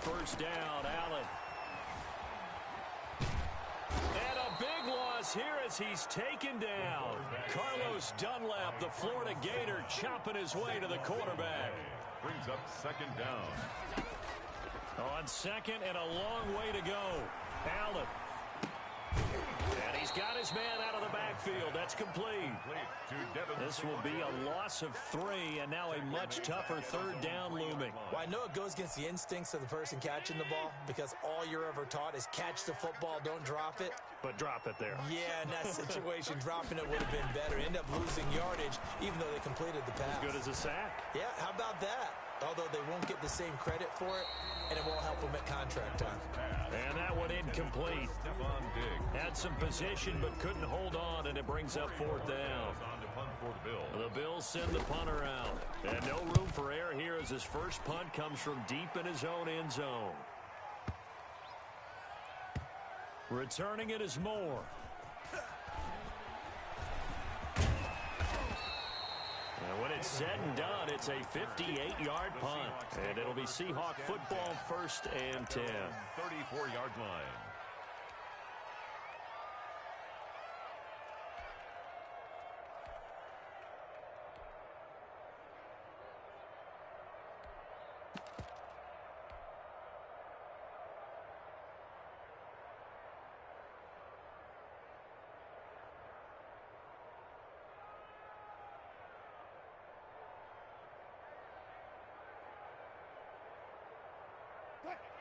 first down. Allen. And a big loss here as he's taken down. Carlos Dunlap, the Florida Gator, chopping his way to the quarterback. Brings up second down. On second and a long way to go. Allen. And he's got his man out of the backfield. That's complete. This will be a loss of 3, and now a much tougher third down looming. Well, I know it goes against the instincts of the person catching the ball because all you're ever taught is catch the football, don't drop it. But drop it there. Yeah, in that situation, dropping it would have been better. End up losing yardage, even though they completed the pass. As good as a sack. Yeah, how about that? Although they won't get the same credit for it, and it won't help them at contract time. And that one incomplete. Had some position, but couldn't hold on, and it brings up fourth down. The Bills send the punter out. And no room for error here as his first punt comes from deep in his own end zone. Returning it is Moore. And when it's said and done, it's a 58-yard punt. And it'll be Seahawk football, 1st and 10. 34-yard line.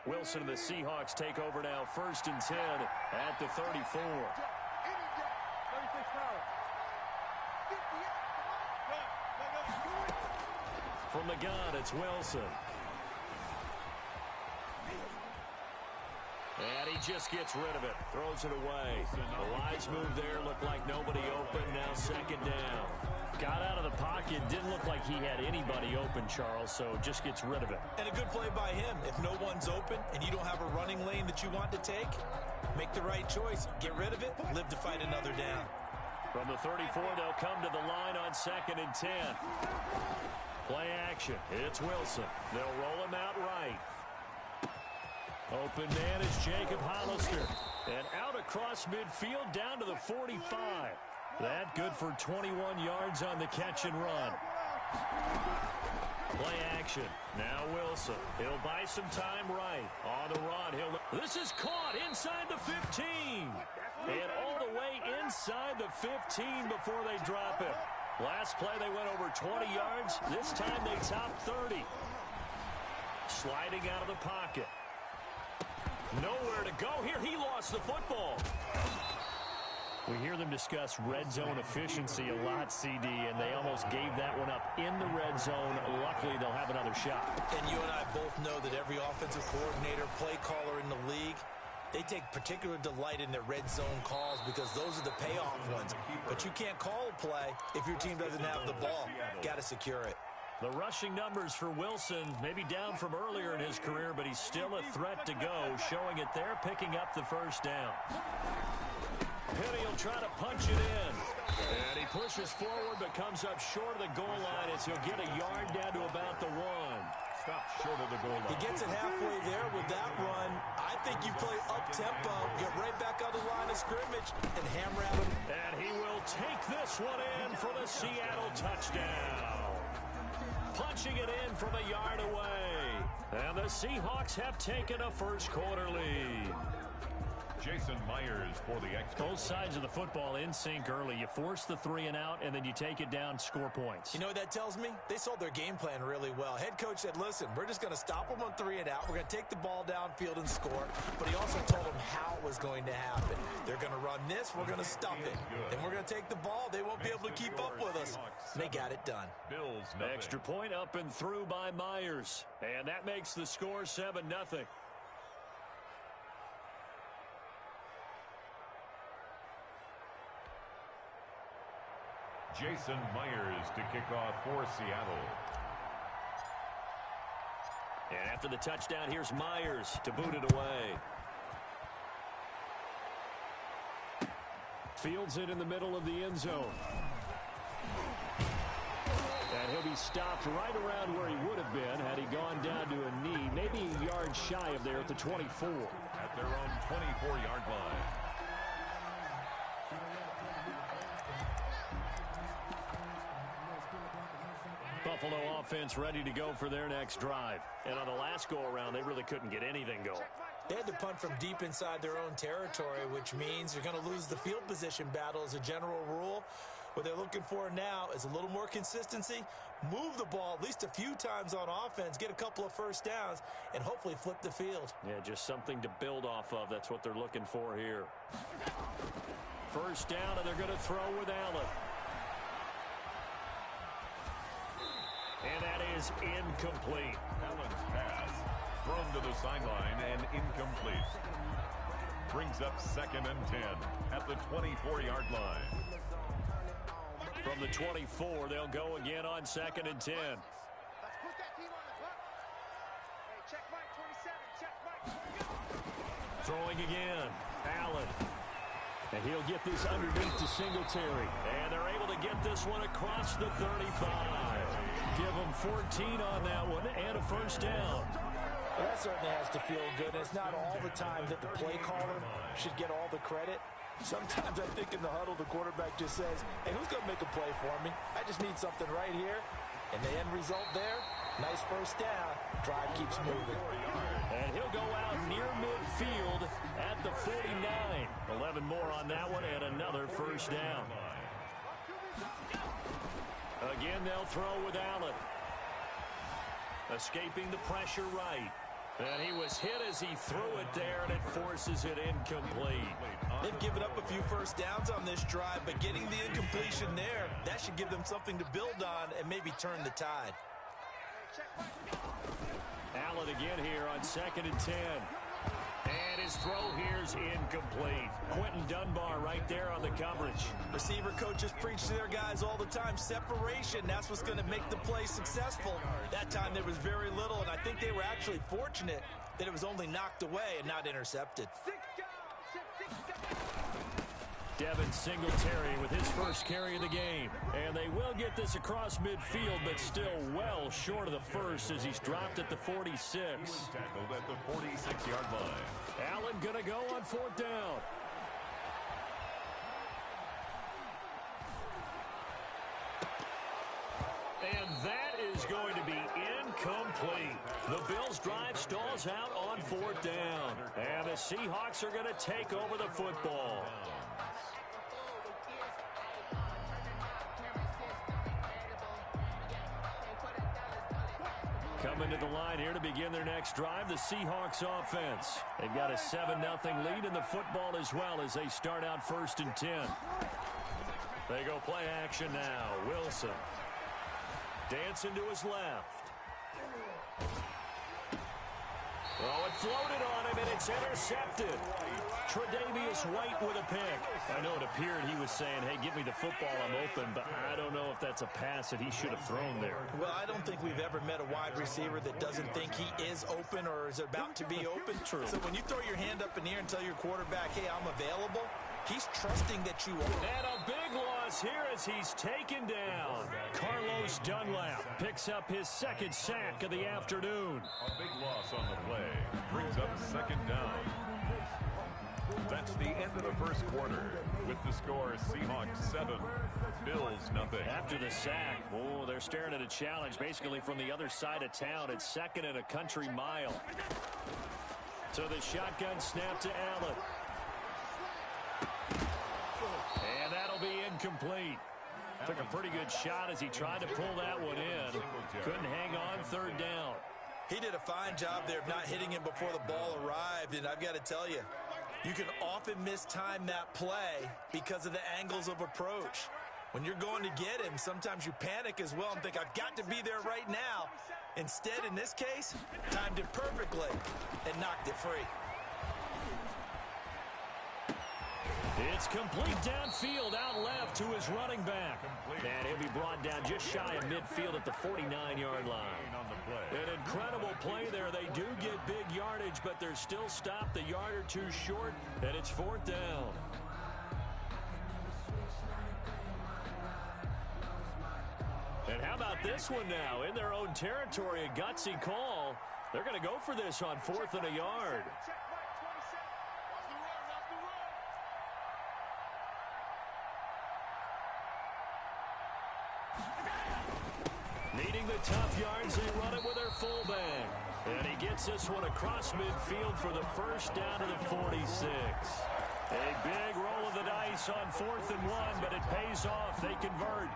Wilson and the Seahawks take over now, 1st and 10 at the 34. From the gun, it's Wilson. And he just gets rid of it, throws it away. The wise move there, looked like nobody open, now 2nd down. Got out of the pocket, didn't look like he had anybody open, Charles, so just gets rid of it. And a good play by him. If no one's open and you don't have a running lane that you want to take, make the right choice. Get rid of it, live to fight another down. From the 34, they'll come to the line on 2nd and 10. Play action, it's Wilson. They'll roll him out right. Open man is Jacob Hollister. And out across midfield down to the 45. That good for 21 yards on the catch and run. Play action. Now Wilson. He'll buy some time right. On the run. This is caught inside the 15. And all the way inside the 15 before they drop it. Last play they went over 20 yards. This time they top 30. Sliding out of the pocket. Nowhere to go here. He lost the football. We hear them discuss red zone efficiency a lot, CD, and they almost gave that one up in the red zone. Luckily, they'll have another shot. And you and I both know that every offensive coordinator, play caller in the league, they take particular delight in their red zone calls because those are the payoff ones. But you can't call a play if your team doesn't have the ball. Got to secure it. The rushing numbers for Wilson, maybe down from earlier in his career, but he's still a threat to go, showing it there, picking up the first down. Penny will try to punch it in. And he pushes forward but comes up short of the goal line as he'll get a yard down to about the 1. Stop short of the goal line. He gets it halfway there with that run. I think you play up-tempo, get right back on the line of scrimmage, and hammer at him. And he will take this one in for the Seattle touchdown. Punching it in from a yard away. And the Seahawks have taken a first quarter lead. Jason Myers for the X. Both sides of the football in sync early. You force the 3 and out, and then you take it down, score points. You know what that tells me? They sold their game plan really well. Head coach said, listen, we're just going to stop them on 3 and out. We're going to take the ball downfield and score. But he also told them how it was going to happen. They're going to run this. We're going to stop it. Then we're going to take the ball. They won't be able to keep up with us. And they got it done. Extra point up and through by Myers. And that makes the score 7-0. Jason Myers to kick off for Seattle. And after the touchdown, here's Myers to boot it away. Fields it in the middle of the end zone. And he'll be stopped right around where he would have been had he gone down to a knee, maybe a yard shy of there at the 24. At their own 24-yard line. Buffalo offense ready to go for their next drive. And on the last go-around, they really couldn't get anything going. They had to punt from deep inside their own territory, which means you're going to lose the field position battle as a general rule. What they're looking for now is a little more consistency, move the ball at least a few times on offense, get a couple of first downs, and hopefully flip the field. Yeah, just something to build off of. That's what they're looking for here. First down, and they're going to throw with Allen. And that is incomplete. Allen's pass thrown to the sideline and incomplete. Brings up 2nd and 10 at the 24-yard line. From the 24, they'll go again on 2nd and 10. Throwing again. Allen. And he'll get this underneath to Singletary. And they're able to get this one across the 35. Give them 14 on that one and a first down. Well, that certainly has to feel good. And it's not all the time that the play caller should get all the credit. Sometimes I think in the huddle, the quarterback just says, hey, who's going to make a play for me? I just need something right here. And the end result there, nice first down. Drive keeps moving. And he'll go out near midfield at the 49. 11 more on that one and another first down. Again, they'll throw with Allen. Escaping the pressure right. And he was hit as he threw it there, and it forces it incomplete. They've given up a few first downs on this drive, but getting the incompletion there, that should give them something to build on and maybe turn the tide. Allen again here on 2nd and 10. And his throw here's incomplete. Quentin Dunbar right there on the coverage. Receiver coaches preach to their guys all the time. Separation, that's what's going to make the play successful. That time there was very little, and I think they were actually fortunate that it was only knocked away and not intercepted. Devin Singletary with his first carry of the game. And they will get this across midfield, but still well short of the first as he's dropped at the 46. Tackled at the 46-yard line. Allen going to go on 4th down. And that is going to be incomplete. The Bills' drive stalls out on 4th down. And the Seahawks are going to take over the football. Coming to the line here to begin their next drive, the Seahawks offense. They've got a 7-0 lead in the football as well as they start out 1st and 10. They go play action now. Wilson. Dancing to his left. Oh, it floated on him, and it's intercepted. Tre'Davious White with a pick. I know it appeared he was saying, hey, give me the football, I'm open, but I don't know if that's a pass that he should have thrown there. Well, I don't think we've ever met a wide receiver that doesn't think he is open or is about to be open. True. So when you throw your hand up in the air and tell your quarterback, hey, I'm available, he's trusting that you are. And a big loss here as he's taken down. Carlos Dunlap picks up his 2nd sack of the afternoon. A big loss on the play. Brings up 2nd down. That's the end of the first quarter. With the score, Seahawks 7, Bills nothing. After the sack, oh, they're staring at a challenge basically from the other side of town. It's 2nd and a country mile. So the shotgun snap to Allen. And that'll be incomplete. Took a pretty good shot as he tried to pull that one in. Couldn't hang on 3rd down. He did a fine job there of not hitting him before the ball arrived, and I've got to tell you, you can often mistime that play because of the angles of approach. When you're going to get him, sometimes you panic as well and think, I've got to be there right now. Instead, in this case, timed it perfectly and knocked it free. It's complete downfield out left to his running back. And he'll be brought down just shy of midfield at the 49-yard line. An incredible play there. They do get big yardage, but they're still stopped a yard or two short, and it's 4th down. And how about about this one now? In their own territory, a gutsy call. They're going to go for this on 4th and a yard. Needing the tough yards, they run it with their fullback. And he gets this one across midfield for the first down to the 46. A big roll of the dice on 4th and 1, but it pays off. They convert.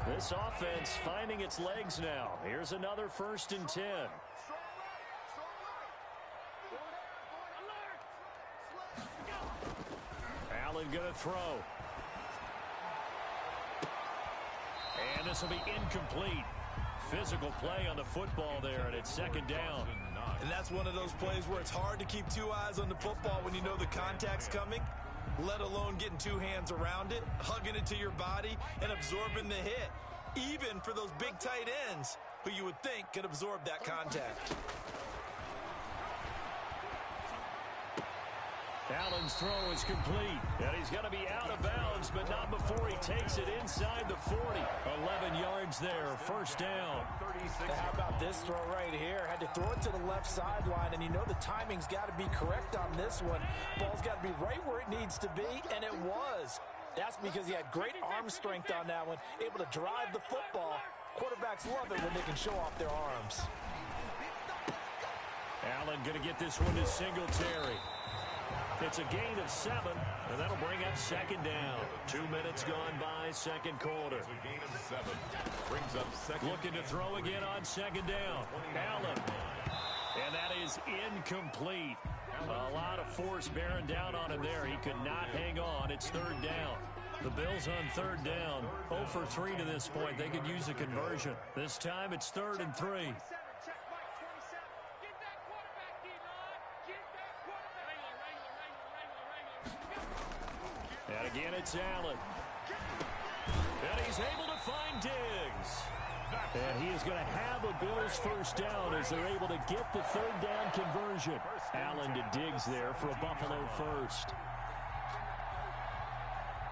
This offense finding its legs now. Here's another 1st and 10. Allen going to throw. And this will be incomplete. Physical play on the football there, and it's 2nd down. And that's one of those plays where it's hard to keep 2 eyes on the football when you know the contact's coming, let alone getting 2 hands around it, hugging it to your body, and absorbing the hit. Even for those big tight ends who you would think could absorb that contact. Allen's throw is complete. And he's going to be out of bounds, but not before he takes it inside the 40. 11 yards there, 1st down. How about this throw right here? Had to throw it to the left sideline, and you know the timing's got to be correct on this one. Ball's got to be right where it needs to be, and it was. That's because he had great arm strength on that one, able to drive the football. Quarterbacks love it when they can show off their arms. Allen going to get this one to Singletary. It's a gain of 7, and that'll bring up 2nd down. 2 minutes gone by, 2nd quarter. It's a gain of 7. Brings up 2nd. Looking to throw again on 2nd down. Allen. And that is incomplete. A lot of force bearing down on him there. He could not hang on. It's 3rd down. The Bills on 3rd down. 0 for 3 to this point. They could use a conversion. This time it's 3rd and 3. And again, it's Allen. And he's able to find Diggs. And he is going to have a Bills 1st down as they're able to get the 3rd down conversion. Allen to Diggs there for a Buffalo 1st.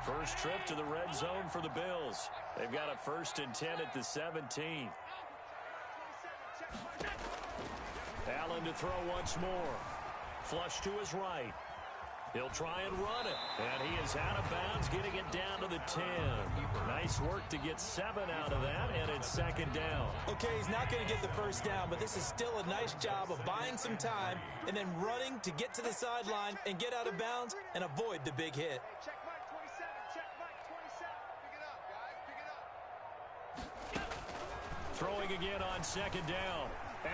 First trip to the red zone for the Bills. They've got a 1st and 10 at the 17. Allen to throw once more. Flush to his right. He'll try and run it. And he is out of bounds, getting it down to the 10. Nice work to get 7 out of that, and it's 2nd down. Okay, he's not going to get the 1st down, but this is still a nice job of buying some time and then running to get to the sideline and get out of bounds and avoid the big hit. Throwing again on 2nd down.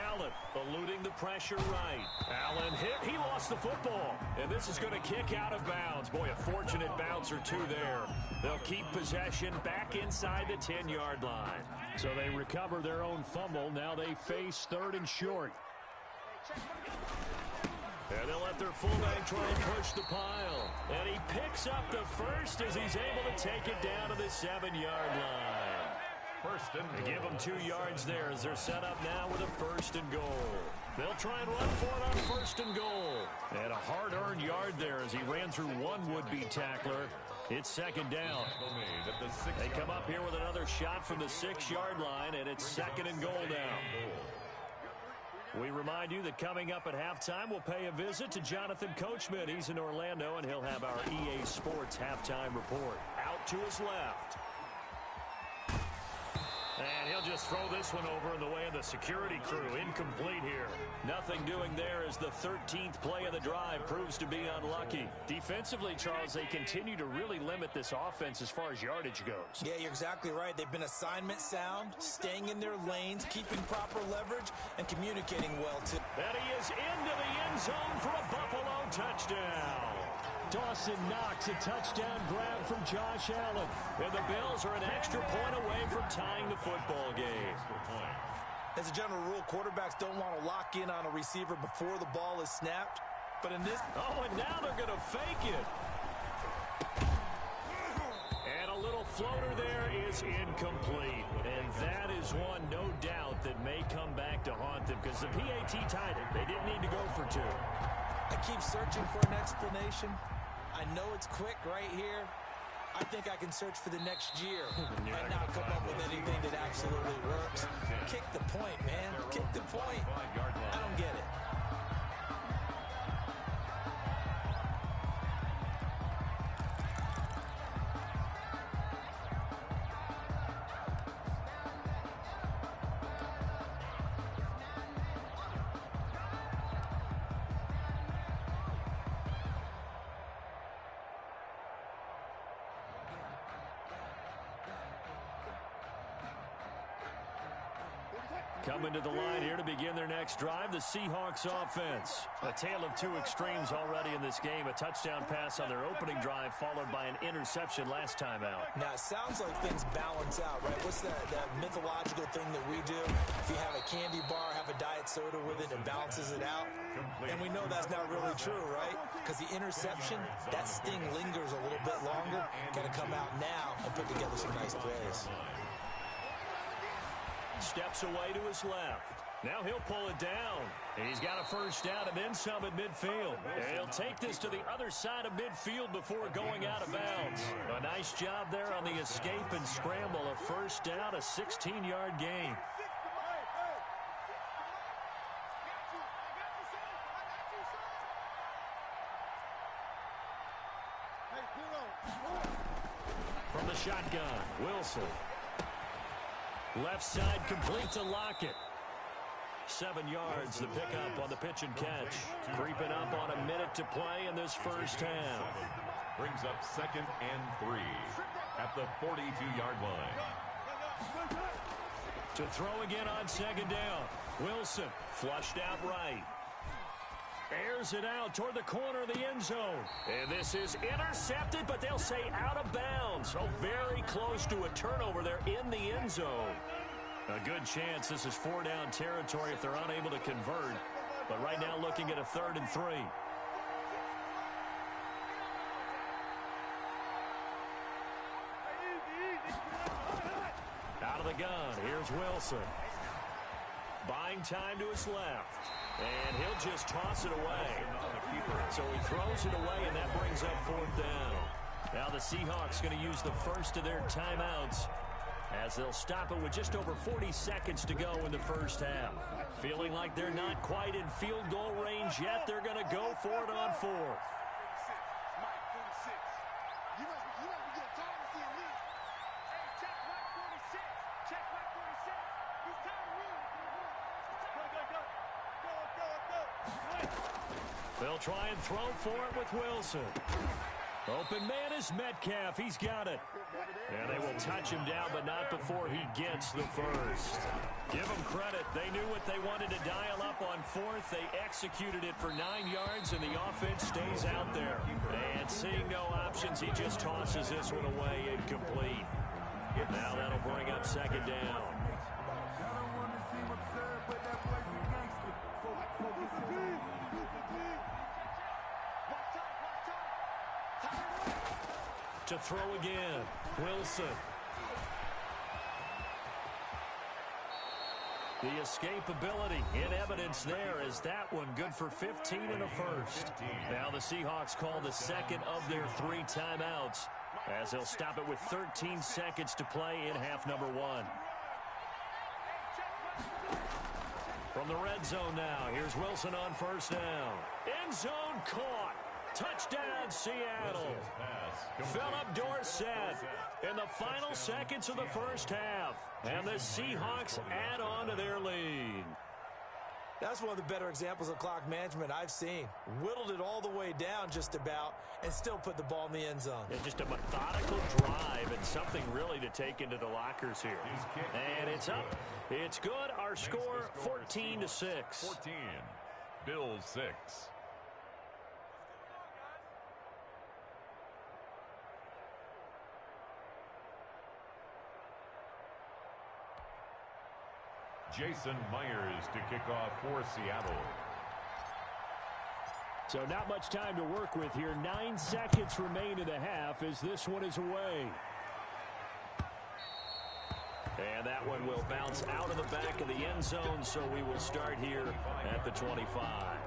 Allen eluding the pressure right. Allen hit. He lost the football. And this is going to kick out of bounds. Boy, a fortunate bounce or two there. They'll keep possession back inside the 10-yard line. So they recover their own fumble. Now they face 3rd and short. And they'll let their fullback try and push the pile. And he picks up the 1st as he's able to take it down to the 7-yard line. They give them 2 yards there as they're set up now with a 1st and goal. They'll try and run for it on 1st and goal. And a hard-earned yard there as he ran through one would-be tackler. It's 2nd down. They come up here with another shot from the 6-yard line, and it's 2nd and goal now. We remind you that coming up at halftime, we'll pay a visit to Jonathan Coachman. He's in Orlando, and he'll have our EA Sports halftime report. Out to his left. And he'll just throw this one over in the way of the security crew. Incomplete here. Nothing doing there as the 13th play of the drive proves to be unlucky. Defensively, Charles, they continue to really limit this offense as far as yardage goes. Yeah, you're exactly right. They've been assignment sound, staying in their lanes, keeping proper leverage, and communicating well, too. And he is into the end zone for a Buffalo touchdown. Dawson Knox, a touchdown grab from Josh Allen. And the Bills are an extra point away from tying the football game. As a general rule, quarterbacks don't want to lock in on a receiver before the ball is snapped. But in this... Oh, and now they're going to fake it. And a little floater there is incomplete. And that is one, no doubt, that may come back to haunt them because the PAT tied it. They didn't need to go for 2. I keep searching for an explanation? I know it's quick right here. I think I can search for the next year and not come up with anything that absolutely works. Kick the point, man. Kick the point. I don't get it. Coming to the line here to begin their next drive, the Seahawks offense. A tale of two extremes already in this game. A touchdown pass on their opening drive, followed by an interception last time out. Now, it sounds like things balance out, right? What's that mythological thing that we do? If you have a candy bar, have a diet soda with it, it balances it out. And we know that's not really true, right? Because the interception, that sting lingers a little bit longer. Got to come out now and put together some nice plays. Steps away to his left. Now he'll pull it down. He's got a first down and then some at midfield. And he'll take this to the other side of midfield before going out of bounds. A nice job there on the escape and scramble. A first down, a 16-yard gain. From the shotgun, Wilson. Left side complete to Lockett. 7 yards, the pickup on the pitch and catch. Creeping up on a minute to play in this first half. Brings up 2nd and 3 at the 42-yard line. To throw again on 2nd down. Wilson flushed out right. Airs it out toward the corner of the end zone. And this is intercepted, but they'll say out of bounds. Oh, very close to a turnover there in the end zone. A good chance this is 4-down territory if they're unable to convert. But right now looking at a 3rd and 3. Out of the gun, here's Wilson. Buying time to his left. And he'll just toss it away. So he throws it away, and that brings up 4th down. Now the Seahawks going to use the first of their timeouts as they'll stop it with just over 40 seconds to go in the first half. Feeling like they're not quite in field goal range yet, they're going to go for it on 4th. They'll try and throw for it with Wilson. Open man is Metcalf. He's got it. And they will touch him down, but not before he gets the first. Give them credit. They knew what they wanted to dial up on 4th. They executed it for 9 yards, and the offense stays out there. And seeing no options, he just tosses this one away incomplete. Now that'll bring up 2nd down. To throw again, Wilson. The escapability in evidence there is that one good for 15 and a first. Now the Seahawks call the 2nd of their 3 timeouts as they'll stop it with 13 seconds to play in half number 1. From the red zone now, here's Wilson on first down. End zone caught. Touchdown, Seattle. Philip Dorsett in the final seconds of the first half. And the Seahawks add on to their lead. That's one of the better examples of clock management I've seen. Whittled it all the way down just about and still put the ball in the end zone. Yeah, just a methodical drive and something really to take into the lockers here. And it's up. It's good. Our score 14-6. 14. Bills 6. Jason Myers to kick off for Seattle. So not much time to work with here. 9 seconds remain in the half as this one is away. And that one will bounce out of the back of the end zone, so we will start here at the 25.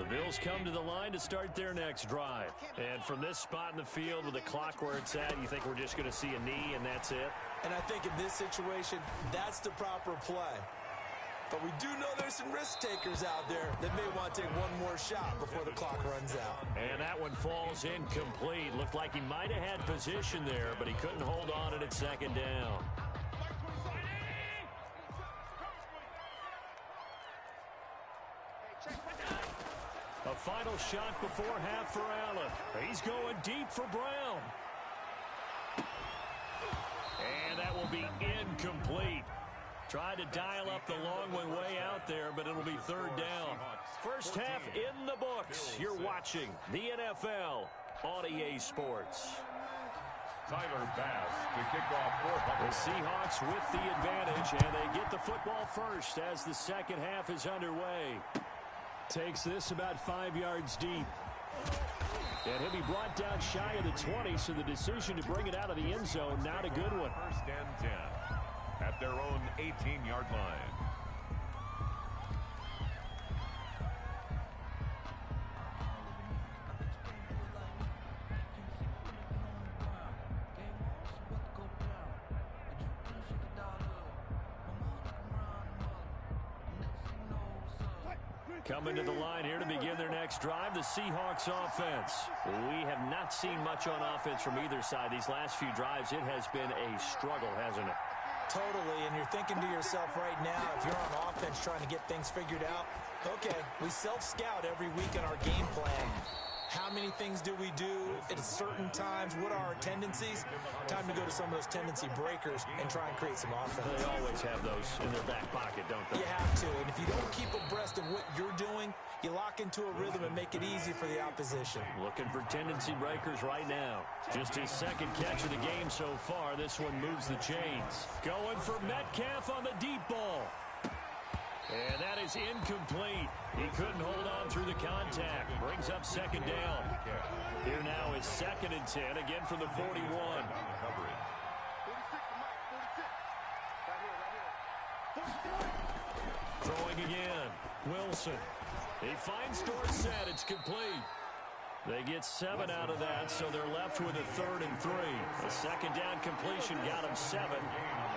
The Bills come to the line to start their next drive. And from this spot in the field with the clock where it's at, you think we're just going to see a knee and that's it? And I think in this situation, that's the proper play. But we do know there's some risk takers out there that may want to take one more shot before the clock runs out. And that one falls incomplete. Looked like he might have had position there, but he couldn't hold on it at second down. A final shot before half for Allen. He's going deep for Brown. And that will be incomplete. Tried to dial up the long way out there, but it'll be third down. First half in the books. You're watching the NFL on EA Sports. Tyler Bass to kick off for the Seahawks with the advantage, and they get the football first as the second half is underway. Takes this about 5 yards deep. And he'll be brought down shy of the 20, so the decision to bring it out of the end zone, not a good one. First and 10 at their own 18-yard line. Coming to the line here to begin their next drive, the Seahawks offense. We have not seen much on offense from either side. These last few drives, it has been a struggle, hasn't it? Totally, and you're thinking to yourself right now, if you're on offense trying to get things figured out, okay, we self-scout every week in our game plan. How many things do we do at certain times? What are our tendencies? Time to go to some of those tendency breakers and try and create some offense. They always have those in their back pocket, don't they? You have to, and if you don't keep abreast of what you're doing, you lock into a rhythm and make it easy for the opposition. Looking for tendency breakers right now. Just his second catch of the game so far. This one moves the chains. Going for Metcalf on the deep ball. And that is incomplete. He couldn't hold on through the contact. Brings up second down. Here now is 2nd and 10, again from the 41. Throwing again. Wilson. He finds Dorsett. It's complete. They get 7 out of that, so they're left with a 3rd and 3. A second down completion got him 7.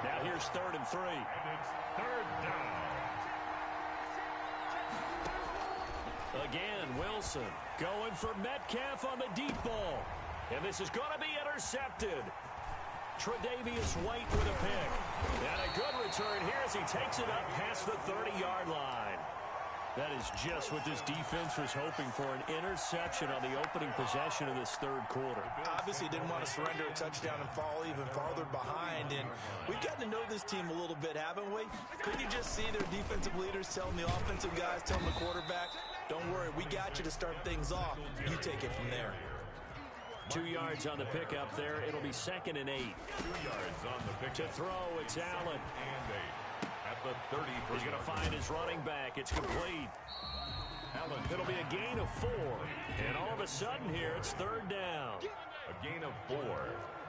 Now here's 3rd and 3. Third down. Again, Wilson going for Metcalf on the deep ball. And this is going to be intercepted. Tre'Davious White with a pick. And a good return here as he takes it up past the 30-yard line. That is just what this defense was hoping for, an interception on the opening possession of this third quarter. Obviously didn't want to surrender a touchdown and fall even farther behind, and we've gotten to know this team a little bit, haven't we? Couldn't you just see their defensive leaders telling the offensive guys, telling the quarterback, don't worry, we got you to start things off. You take it from there. 2 yards on the pickup there. It'll be 2nd and 8. 2 yards on the pick. To throw, it's Allen. And 8 at the 30. He's going to find his running back. It's complete. Allen. It'll be a gain of 4. And all of a sudden here, it's 3rd down. A gain of 4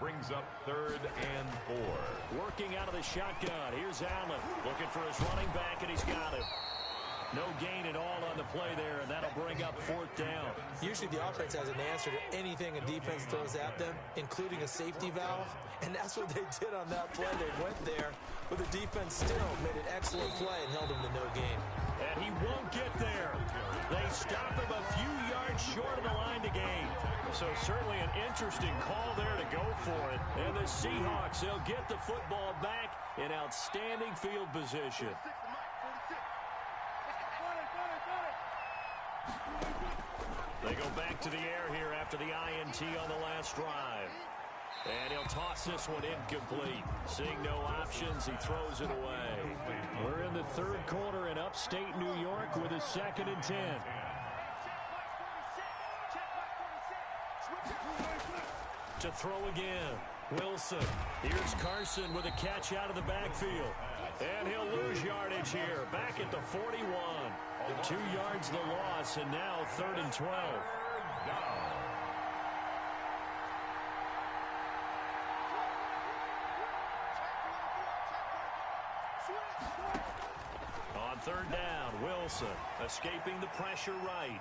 brings up 3rd and 4. Working out of the shotgun. Here's Allen looking for his running back, and he's got it. No gain at all on the play there, and that'll bring up 4th down. Usually the offense has an answer to anything a defense throws at them, including a safety valve, and that's what they did on that play. They went there, but the defense still made an excellent play and held him to no gain. And he won't get there. They stop him a few yards short of the line to gain. So certainly an interesting call there to go for it. And the Seahawks, they'll get the football back in outstanding field position. They go back to the air here after the INT on the last drive. And he'll toss this one incomplete. Seeing no options, he throws it away. We're in the third quarter in upstate New York with a 2nd and 10. To throw again. Wilson. Here's Carson with a catch out of the backfield. And he'll lose yardage here. Back at the 41. 2 yards the loss, and now 3rd and 12. On 3rd down, Wilson escaping the pressure right.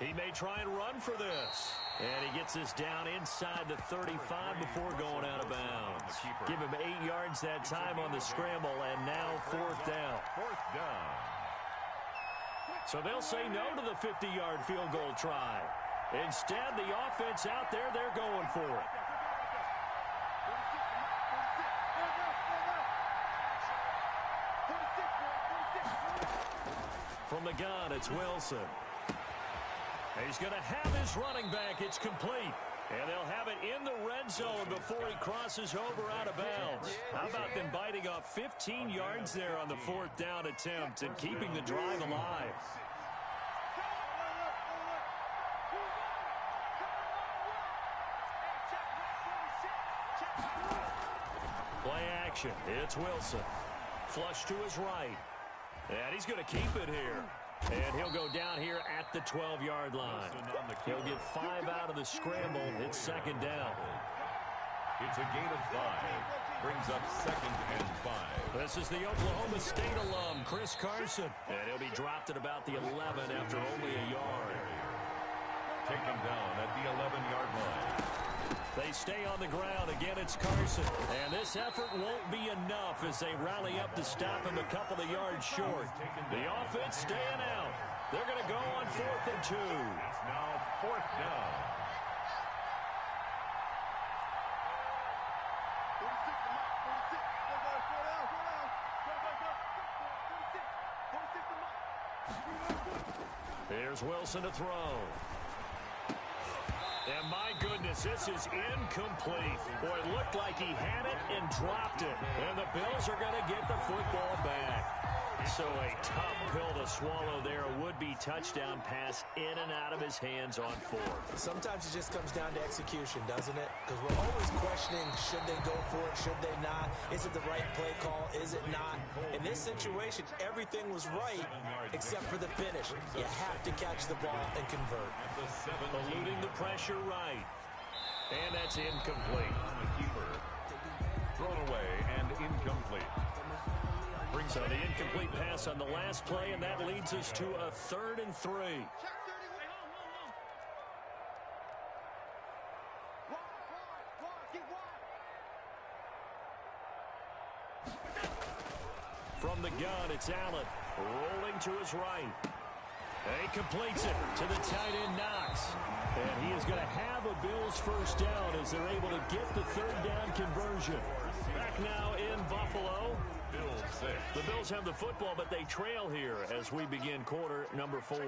He may try and run for this. And he gets this down inside the 35 before going out of bounds. Give him 8 yards that time on the scramble, and now 4th down. 4th down. So they'll say no to the 50-yard field goal try. Instead, the offense out there, they're going for it. From the gun, it's Wilson. He's going to have his running back. It's complete. And they'll have it in the red zone before he crosses over out of bounds. How about them biting off 15 yards there on the 4th down attempt and keeping the drive alive? Play action. It's Wilson. Flush to his right. And he's going to keep it here. And he'll go down here at the 12-yard line. He'll get 5 out of the scramble. It's 2nd down. It's a gain of 5. Brings up 2nd and 5. This is the Oklahoma State alum, Chris Carson. And he'll be dropped at about the 11 after only a yard. Taken down at the 11-yard line. They stay on the ground. Again, it's Carson. And this effort won't be enough as they rally up to stop him a couple of yards short. The offense staying out. They're going to go on 4th and 2. It's now 4th down. Here's Wilson to throw. And my goodness, this is incomplete. Boy, it looked like he had it and dropped it. And the Bills are going to get the football back. So a tough pill to swallow there. A would-be touchdown pass in and out of his hands on 4th. Sometimes it just comes down to execution, doesn't it? Because we're always questioning, should they go for it, should they not? Is it the right play call? Is it not? In this situation, everything was right except for the finish. You have to catch the ball and convert. Eluding the pressure right. And that's incomplete. Thrown away and incomplete. So the incomplete pass on the last play, and that leads us to a 3rd and 3. From the gun, it's Allen, rolling to his right. And he completes it to the tight end, Knox. And he is going to have a Bills first down as they're able to get the 3rd down conversion. Back now in Buffalo. The Bills have the football, but they trail here as we begin quarter number 4.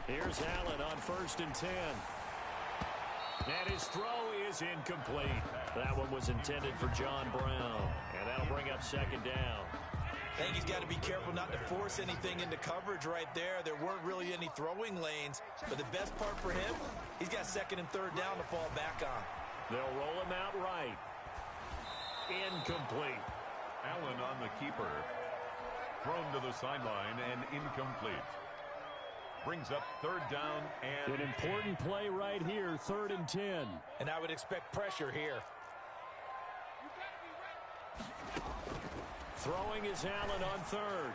Here's Allen on 1st and 10. And his throw is incomplete. That one was intended for John Brown. And that'll bring up 2nd down. I think he's got to be careful not to force anything into coverage right there. There weren't really any throwing lanes. But the best part for him, he's got 2nd and 3rd down to fall back on. They'll roll him out right. Incomplete. Allen on the keeper. Thrown to the sideline and incomplete. Brings up 3rd down and... An important play right here, 3rd and 10. And I would expect pressure here. Throwing is Allen on 3rd.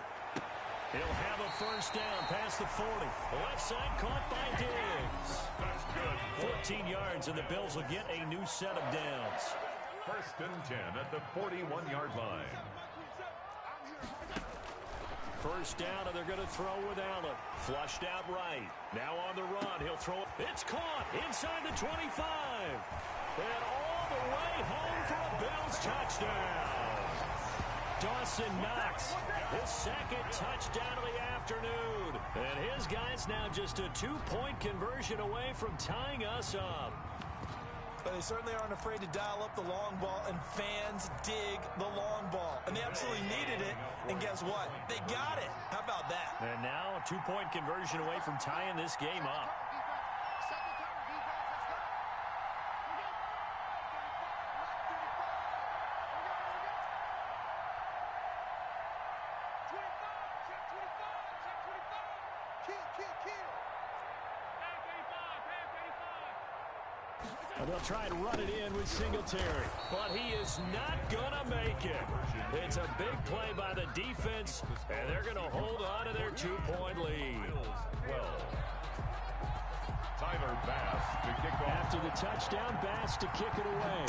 He'll have a first down past the 40. Left side caught by Diggs. That's good. 14 yards, and the Bills will get a new set of downs. 1st and 10 at the 41-yard line. First down, and they're going to throw with Allen. Flushed out right. Now on the run. He'll throw it. It's caught inside the 25. And all the way home for a Bills touchdown. Dawson Knox, his 2nd touchdown of the afternoon. And his guys now just a 2-point conversion away from tying us up. But they certainly aren't afraid to dial up the long ball, and fans dig the long ball. And they absolutely needed it, and guess what? They got it. How about that? And now a 2-point conversion away from tying this game up. And they'll try and run it in with Singletary. But he is not going to make it. It's a big play by the defense, and they're going to hold on to their 2-point lead. Tyler Bass to kick off. After the touchdown, Bass to kick it away.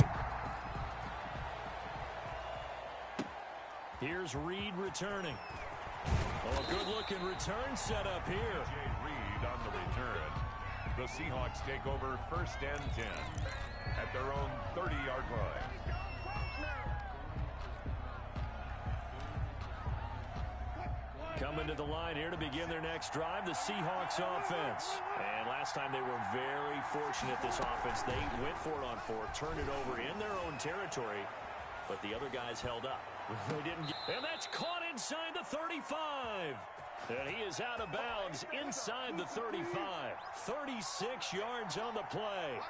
Here's Reed returning. Oh, a good-looking return set up here. Reed on the return. The Seahawks take over 1st and 10 at their own 30-yard line. Coming to the line here to begin their next drive, the Seahawks offense. And last time they were very fortunate, this offense. They went for it on 4, turned it over in their own territory, but the other guys held up. They didn't get, and that's caught inside the 35. And he is out of bounds inside the 35. 36 yards on the play.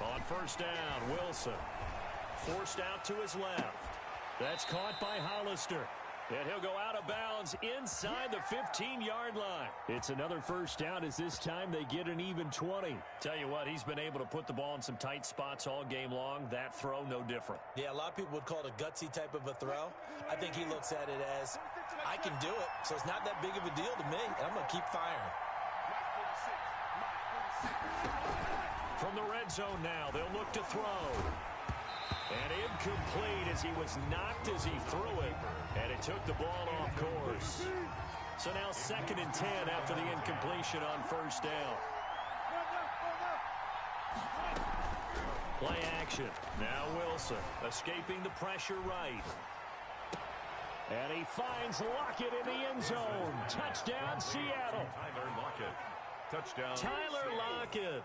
On 1st down, Wilson. Forced out to his left. That's caught by Hollister. And he'll go out of bounds inside the 15-yard line. It's another 1st down as this time they get an even 20. Tell you what, he's been able to put the ball in some tight spots all game long. That throw, no different. Yeah, a lot of people would call it a gutsy type of a throw. I think he looks at it as, I can do it, so it's not that big of a deal to me, and I'm going to keep firing. From the red zone now, they'll look to throw. And incomplete as he was knocked as he threw it. And it took the ball off course. So now 2nd and 10 after the incompletion on 1st down. Play action. Now Wilson escaping the pressure right. And he finds Lockett in the end zone. Touchdown, Seattle. Tyler Lockett. Touchdown. Tyler Lockett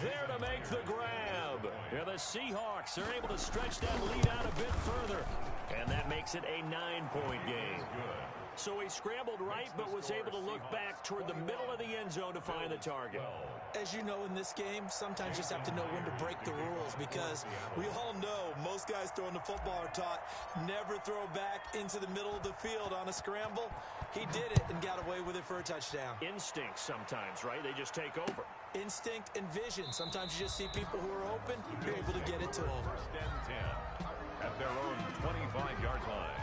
there to make the grab. And the Seahawks are able to stretch that lead out a bit further. And that makes it a 9-point game. So he scrambled right, but was able to look back toward the middle of the end zone to find the target. As you know, in this game, sometimes you just have to know when to break the rules, because we all know most guys throwing the football are taught never throw back into the middle of the field on a scramble. He did it and got away with it for a touchdown. Instinct sometimes, right? They just take over. Instinct and vision. Sometimes you just see people who are open, you're able to get it to them. 1st and 10 at their own 25-yard line.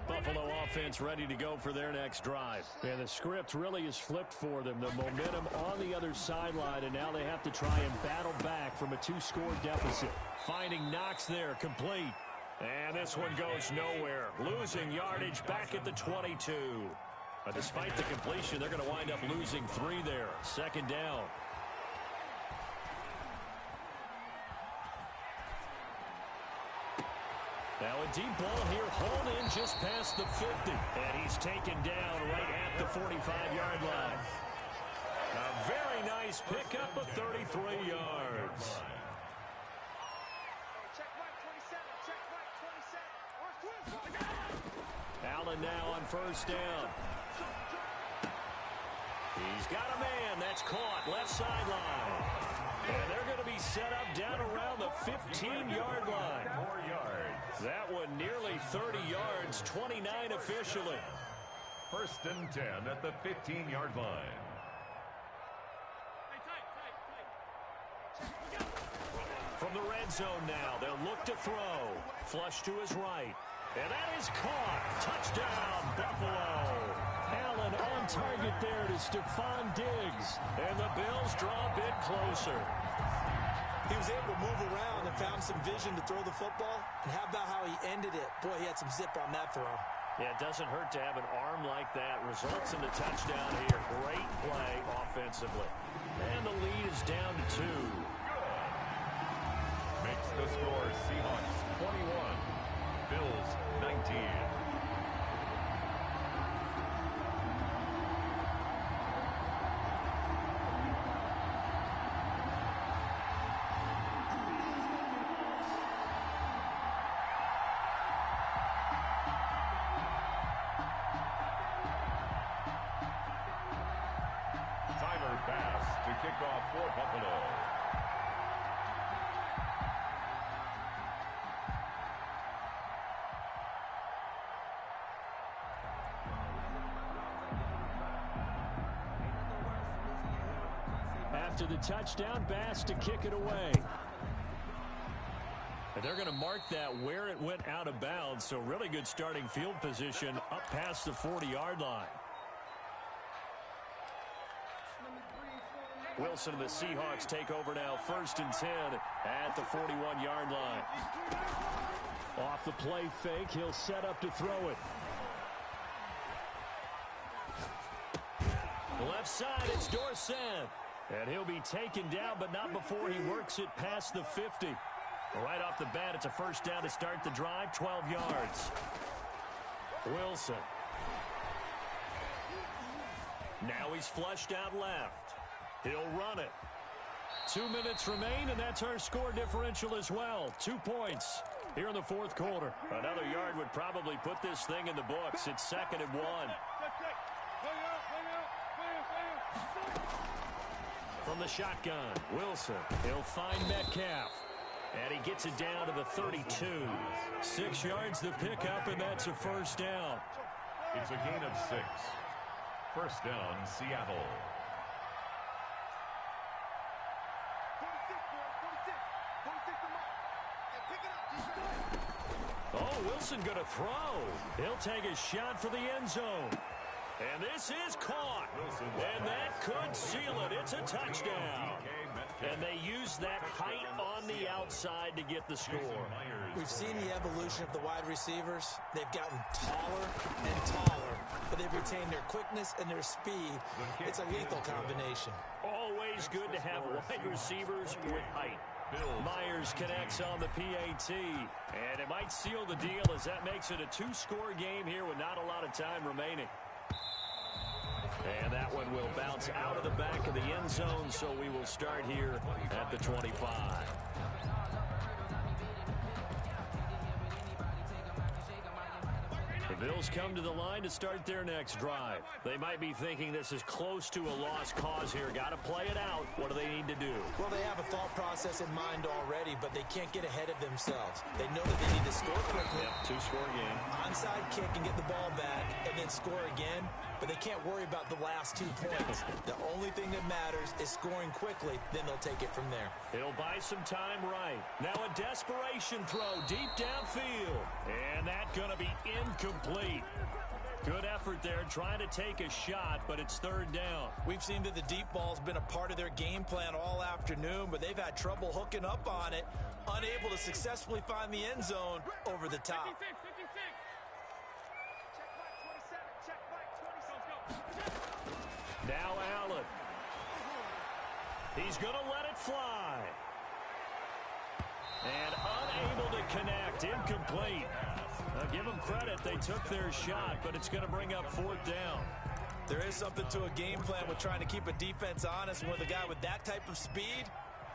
Buffalo offense ready to go for their next drive. And the script really is flipped for them. The momentum on the other sideline, and now they have to try and battle back from a 2-score deficit. Finding Knox there, complete. And this one goes nowhere. Losing yardage back at the 22. But despite the completion, they're going to wind up losing 3 there. 2nd down. Now a deep ball here, hauled in just past the 50. And he's taken down right at the 45-yard line. A very nice pickup of 33 yards. Allen now on 1st down. He's got a man that's caught left sideline. And they're going to be set up down around the 15-yard line. 4 yards. That one nearly 30 yards, 29 officially. 1st and 10 at the 15-yard line. From the red zone now, they'll look to throw. Flush to his right. And that is caught. Touchdown, Buffalo. Allen on target there to Stephon Diggs. And the Bills draw a bit closer. He was able to move around and found some vision to throw the football. And how about how he ended it? Boy, he had some zip on that throw. Yeah, it doesn't hurt to have an arm like that. Results in the touchdown here. Great play offensively. And the lead is down to 2. Makes the score Seahawks 21, Bills 19. kickoff for Buffalo. After the touchdown, Bass to kick it away. And they're going to mark that where it went out of bounds, so really good starting field position up past the 40-yard line. Wilson and the Seahawks take over now, 1st and 10 at the 41-yard line. Off the play fake, he'll set up to throw it. The left side, it's Dorsett. And he'll be taken down, but not before he works it past the 50. Right off the bat, it's a 1st down to start the drive, 12 yards. Wilson. Now he's flushed out left. He'll run it. 2 minutes remain, and that's our score differential as well. 2 points here in the 4th quarter. Another yard would probably put this thing in the books. It's 2nd and 1. From the shotgun, Wilson. He'll find Metcalf. And he gets it down to the 32. 6 yards the pickup, and that's a 1st down. It's a gain of 6. 1st down, Seattle. Oh, Wilson going to throw. He'll take a shot for the end zone. And this is caught. And that could seal it. It's a touchdown. And they use that height on the outside to get the score. We've seen the evolution of the wide receivers. They've gotten taller and taller, but they've retained their quickness and their speed. It's a lethal combination. Always good to have wide receivers with height. Myers connects on the PAT, and it might seal the deal as that makes it a 2-score game here with not a lot of time remaining. And that one will bounce out of the back of the end zone, so we will start here at the 25. The Bills come to the line to start their next drive. They might be thinking this is close to a lost cause here. Got to play it out. What do they need to do? Well, they have a thought process in mind already, but they can't get ahead of themselves. They know that they need to score quickly. Yep, 2-score game. Onside kick and get the ball back, and then score again. But they can't worry about the last 2 points. The only thing that matters is scoring quickly. Then they'll take it from there. He'll buy some time right. Now a desperation throw deep downfield. And that's going to be incomplete. Good effort there trying to take a shot, but it's 3rd down. We've seen that the deep ball's been a part of their game plan all afternoon, but they've had trouble hooking up on it, unable to successfully find the end zone over the top. Now Allen. He's going to let it fly. And unable to connect. Incomplete. Now give them credit. They took their shot, but it's going to bring up 4th down. There is something to a game plan with trying to keep a defense honest. With a guy with that type of speed,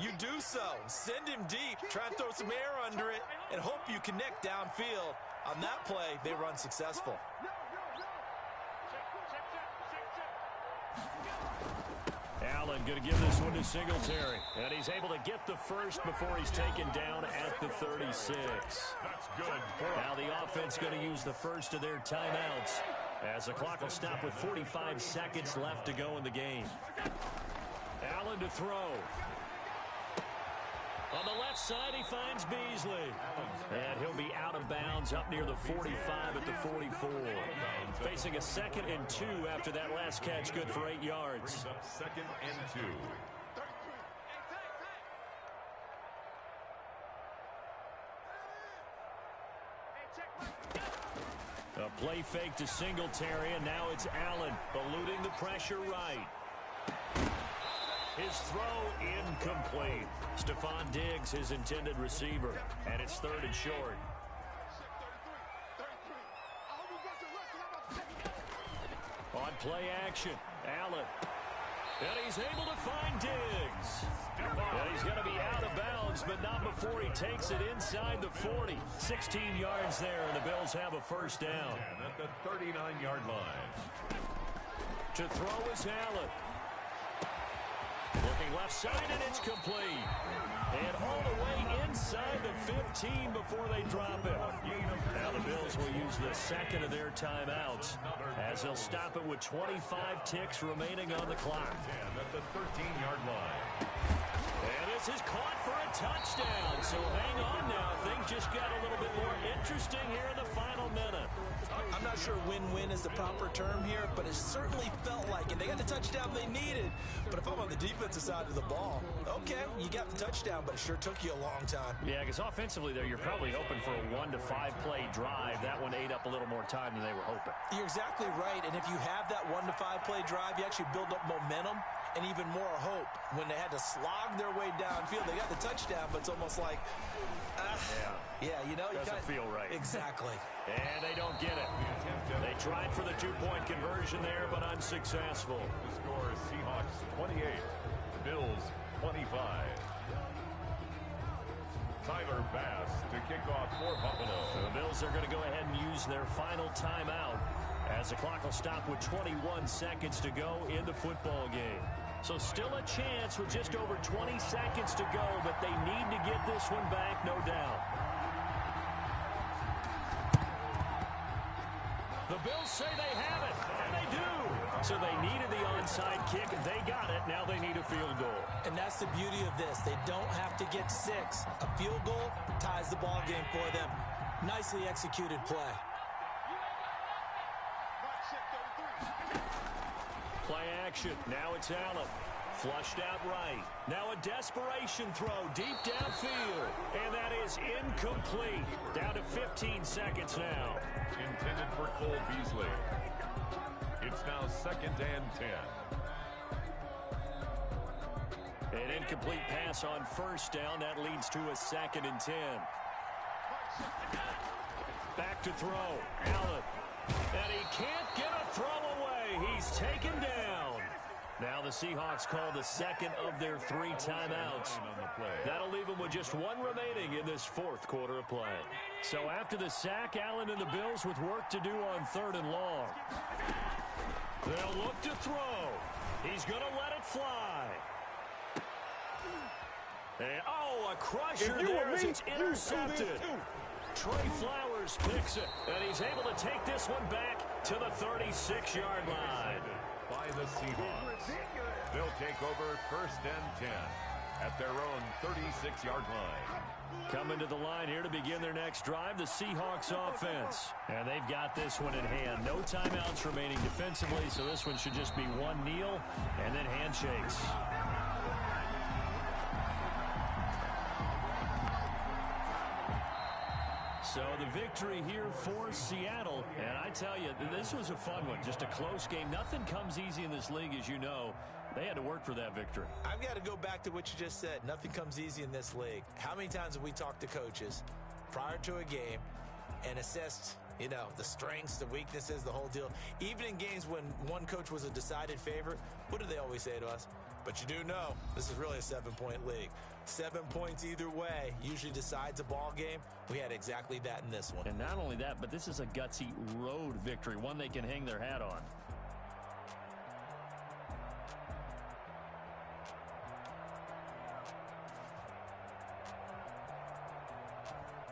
you do so. Send him deep. Try and throw some air under it and hope you connect downfield. On that play, they were unsuccessful. Allen going to give this one to Singletary. And he's able to get the first before he's taken down at the 36. That's good. Now the offense going to use the first of their timeouts as the clock will stop with 45 seconds left to go in the game. Allen to throw. On the left side, he finds Beasley. And he'll be out of bounds up near the 45 at the 44. Facing a 2nd and 2 after that last catch, good for 8 yards. 2nd and 2. A play fake to Singletary, and now it's Allen eluding the pressure right. His throw incomplete. Stephon Diggs, his intended receiver, and it's 3rd and short. On play action, Allen. And he's able to find Diggs. And he's going to be out of bounds, but not before he takes it inside the 40. 16 yards there, and the Bills have a 1st down. And at the 39-yard line. To throw is Allen. Looking Running left side, and it's complete. And all the way inside the 15 before they drop it. Now the Bills will use the second of their timeouts as they'll stop it with 25 ticks remaining on the clock. At the 13-yard line. And this is caught for a touchdown. So hang on now. Things just got a little bit more interesting here in the final minute. I'm not sure win-win is the proper term here, but it certainly felt like it. They got the touchdown they needed. But if I'm on the defensive side of the ball, okay, you got the touchdown, but it sure took you a long time. Yeah, because offensively there, you're probably hoping for a 1 to 5 play drive. That one ate up a little more time than they were hoping. You're exactly right. And if you have that 1 to 5 play drive, you actually build up momentum and even more hope. When they had to slog their way downfield, they got the touchdown, but it's almost like, yeah, you know, doesn't feel right. Exactly. And they don't get it. They tried for the 2-point conversion there, but unsuccessful. The score is Seahawks 28, Bills 25. Tyler Bass to kick off for Buffalo. So the Bills are going to go ahead and use their final timeout as the clock will stop with 21 seconds to go in the football game. So still a chance with just over 20 seconds to go, but they need to get this one back, no doubt. The Bills say they have it, and they do. So they needed the onside kick, and they got it. Now they need a field goal. And that's the beauty of this. They don't have to get 6. A field goal ties the ball game for them. Nicely executed play. Play action. Now it's Allen. Flushed out right. Now a desperation throw deep downfield. And that is incomplete. Down to 15 seconds now. Intended for Cole Beasley. It's now 2nd and 10. An incomplete pass on first down. That leads to a 2nd and 10. Back to throw. Allen. And he can't get a throw away. He's taken down. Now the Seahawks call the second of their 3 timeouts. That'll leave them with just 1 remaining in this 4th quarter of play. So after the sack, Allen and the Bills with work to do on 3rd and long. They'll look to throw. He's going to let it fly. And, a crusher there as it's intercepted. Trey Flowers picks it, and he's able to take this one back to the 36-yard line. By the Seahawks. They'll take over 1st and 10 at their own 36-yard line. Coming to the line here to begin their next drive, the Seahawks offense. And they've got this one in hand. No timeouts remaining defensively, so this one should just be one kneel and then handshakes. So the victory here for Seattle. And I tell you, this was a fun one. Just a close game. Nothing comes easy in this league, as you know. They had to work for that victory. I've got to go back to what you just said. Nothing comes easy in this league. How many times have we talked to coaches prior to a game and assessed, you know, the strengths, the weaknesses, the whole deal? Even in games when one coach was a decided favorite, what do they always say to us? But you do know this is really a 7-point league. 7 points either way usually decides a ball game. We had exactly that in this one. And not only that, but this is a gutsy road victory, one they can hang their hat on.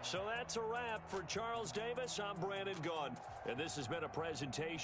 So that's a wrap for Charles Davis. I'm Brandon Gunn, and this has been a presentation